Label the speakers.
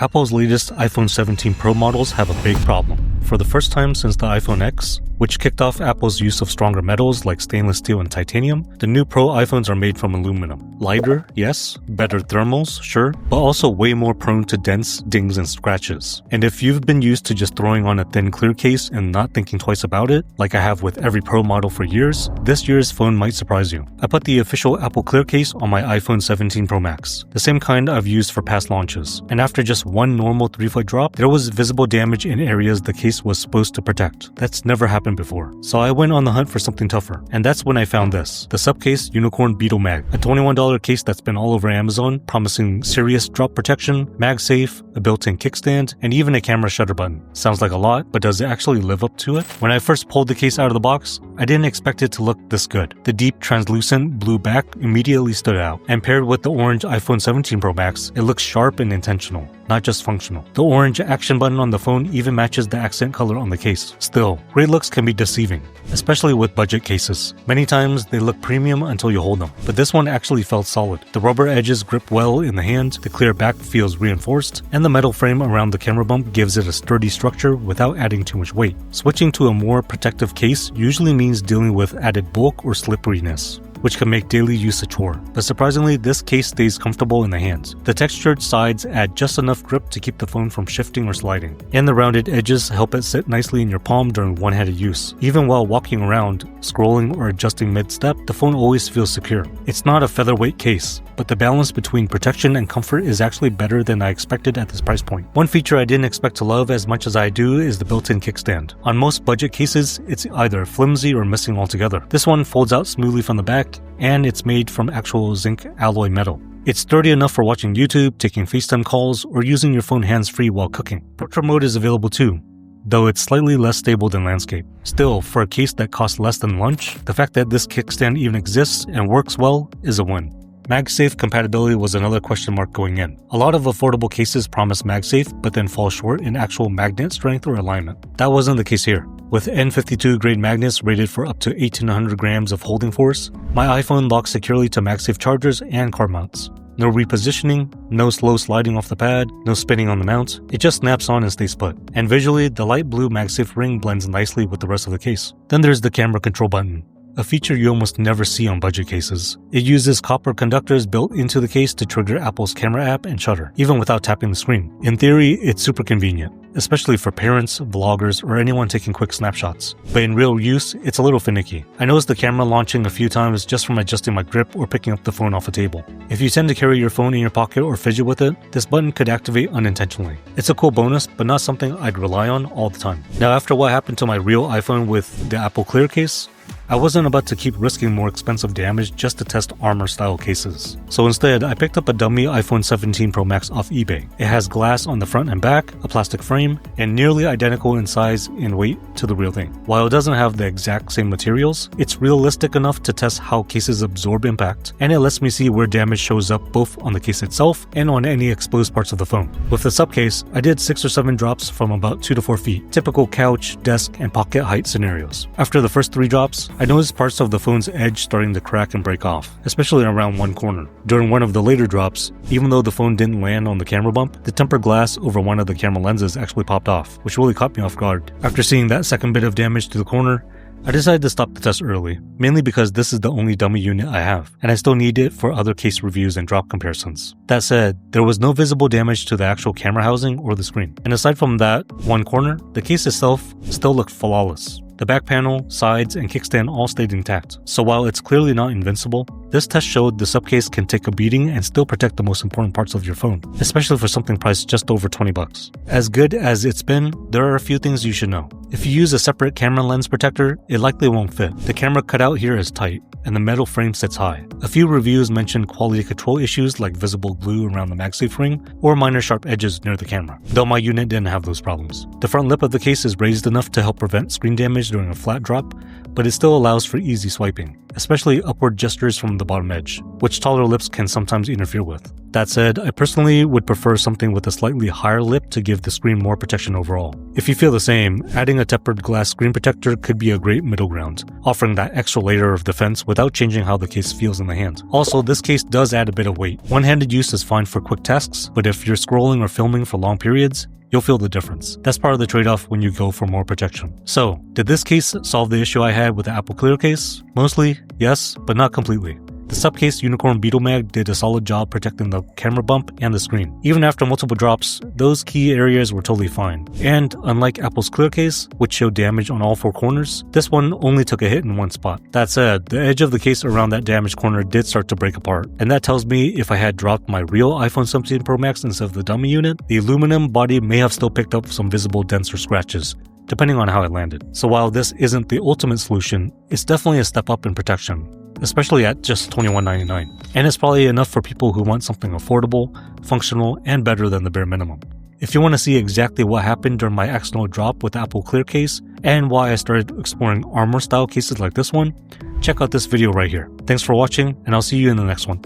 Speaker 1: Apple's latest iPhone 17 Pro models have a big problem. For the first time since the iPhone X, which kicked off Apple's use of stronger metals like stainless steel and titanium, the new Pro iPhones are made from aluminum. Lighter, yes, better thermals, sure, but also way more prone to dents, dings, and scratches. And if you've been used to just throwing on a thin clear case and not thinking twice about it, like I have with every Pro model for years, this year's phone might surprise you. I put the official Apple clear case on my iPhone 17 Pro Max, the same kind I've used for past launches, and after just one normal 3-foot drop, there was visible damage in areas the case was supposed to protect. That's never happened before. So I went on the hunt for something tougher, and that's when I found this, the SUPCASE Unicorn Beetle Mag, a $21 case that's been all over Amazon, promising serious drop protection, MagSafe, a built-in kickstand, and even a camera shutter button. Sounds like a lot, but does it actually live up to it? When I first pulled the case out of the box, I didn't expect it to look this good. The deep translucent blue back immediately stood out, and paired with the orange iPhone 17 Pro Max, it looks sharp and intentional, not just functional. The orange action button on the phone even matches the accent color on the case. Still, great looks can be deceiving, especially with budget cases. Many times they look premium until you hold them, but this one actually felt solid. The rubber edges grip well in the hand, the clear back feels reinforced, and the metal frame around the camera bump gives it a sturdy structure without adding too much weight. Switching to a more protective case usually means dealing with added bulk or slipperiness, which can make daily use a chore. But surprisingly, this case stays comfortable in the hands. The textured sides add just enough grip to keep the phone from shifting or sliding, and the rounded edges help it sit nicely in your palm during one-handed use. Even while walking around, scrolling, or adjusting mid-step, the phone always feels secure. It's not a featherweight case, but the balance between protection and comfort is actually better than I expected at this price point. One feature I didn't expect to love as much as I do is the built-in kickstand. On most budget cases, it's either flimsy or missing altogether. This one folds out smoothly from the back, and it's made from actual zinc alloy metal. It's sturdy enough for watching YouTube, taking FaceTime calls, or using your phone hands-free while cooking. Portrait mode is available too, though it's slightly less stable than landscape. Still, for a case that costs less than lunch, the fact that this kickstand even exists and works well is a win. MagSafe compatibility was another question mark going in. A lot of affordable cases promise MagSafe, but then fall short in actual magnet strength or alignment. That wasn't the case here. With N52 grade magnets rated for up to 1800 grams of holding force, my iPhone locks securely to MagSafe chargers and car mounts. No repositioning, no slow sliding off the pad, no spinning on the mount, it just snaps on and stays put. And visually, the light blue MagSafe ring blends nicely with the rest of the case. Then there's the camera control button, a feature you almost never see on budget cases. It uses copper conductors built into the case to trigger Apple's camera app and shutter, even without tapping the screen. In theory, it's super convenient, especially for parents, vloggers, or anyone taking quick snapshots. But in real use, it's a little finicky. I noticed the camera launching a few times just from adjusting my grip or picking up the phone off a table. If you tend to carry your phone in your pocket or fidget with it, this button could activate unintentionally. It's a cool bonus, but not something I'd rely on all the time. Now, after what happened to my real iPhone with the Apple Clear case, I wasn't about to keep risking more expensive damage just to test armor-style cases. So instead, I picked up a dummy iPhone 17 Pro Max off eBay. It has glass on the front and back, a plastic frame, and nearly identical in size and weight to the real thing. While it doesn't have the exact same materials, it's realistic enough to test how cases absorb impact, and it lets me see where damage shows up both on the case itself and on any exposed parts of the phone. With the SUPCASE, I did 6 or 7 drops from about 2 to 4 feet, typical couch, desk, and pocket height scenarios. After the first 3 drops, I noticed parts of the phone's edge starting to crack and break off, especially around one corner. During one of the later drops, even though the phone didn't land on the camera bump, the tempered glass over one of the camera lenses actually popped off, which really caught me off guard. After seeing that second bit of damage to the corner, I decided to stop the test early, mainly because this is the only dummy unit I have, and I still need it for other case reviews and drop comparisons. That said, there was no visible damage to the actual camera housing or the screen. And aside from that one corner, the case itself still looked flawless. The back panel, sides, and kickstand all stayed intact, so while it's clearly not invincible, this test showed the SUPCASE can take a beating and still protect the most important parts of your phone, especially for something priced just over $20. As good as it's been, there are a few things you should know. If you use a separate camera lens protector, it likely won't fit. The camera cutout here is tight, and the metal frame sits high. A few reviews mentioned quality control issues like visible glue around the MagSafe ring, or minor sharp edges near the camera, though my unit didn't have those problems. The front lip of the case is raised enough to help prevent screen damage during a flat drop, but it still allows for easy swiping. especially upward gestures from the bottom edge, which taller lips can sometimes interfere with. That said, I personally would prefer something with a slightly higher lip to give the screen more protection overall. If you feel the same, adding a tempered glass screen protector could be a great middle ground, offering that extra layer of defense without changing how the case feels in the hand. Also, this case does add a bit of weight. One-handed use is fine for quick tasks, but if you're scrolling or filming for long periods, you'll feel the difference. That's part of the trade-off when you go for more protection. So, did this case solve the issue I had with the Apple Clear case? Mostly, yes, but not completely. The SUPCASE Unicorn Beetle mag did a solid job protecting the camera bump and the screen. Even after multiple drops, those key areas were totally fine. And unlike Apple's Clear case, which showed damage on all four corners, this one only took a hit in one spot. That said, the edge of the case around that damaged corner did start to break apart. And that tells me if I had dropped my real iPhone 17 Pro Max instead of the dummy unit, the aluminum body may have still picked up some visible dents or scratches, depending on how it landed. So while this isn't the ultimate solution, it's definitely a step up in protection, especially at just $21.99. And it's probably enough for people who want something affordable, functional, and better than the bare minimum. If you want to see exactly what happened during my accidental drop with the Apple Clear case, and why I started exploring armor style cases like this one, check out this video right here. Thanks for watching, and I'll see you in the next one.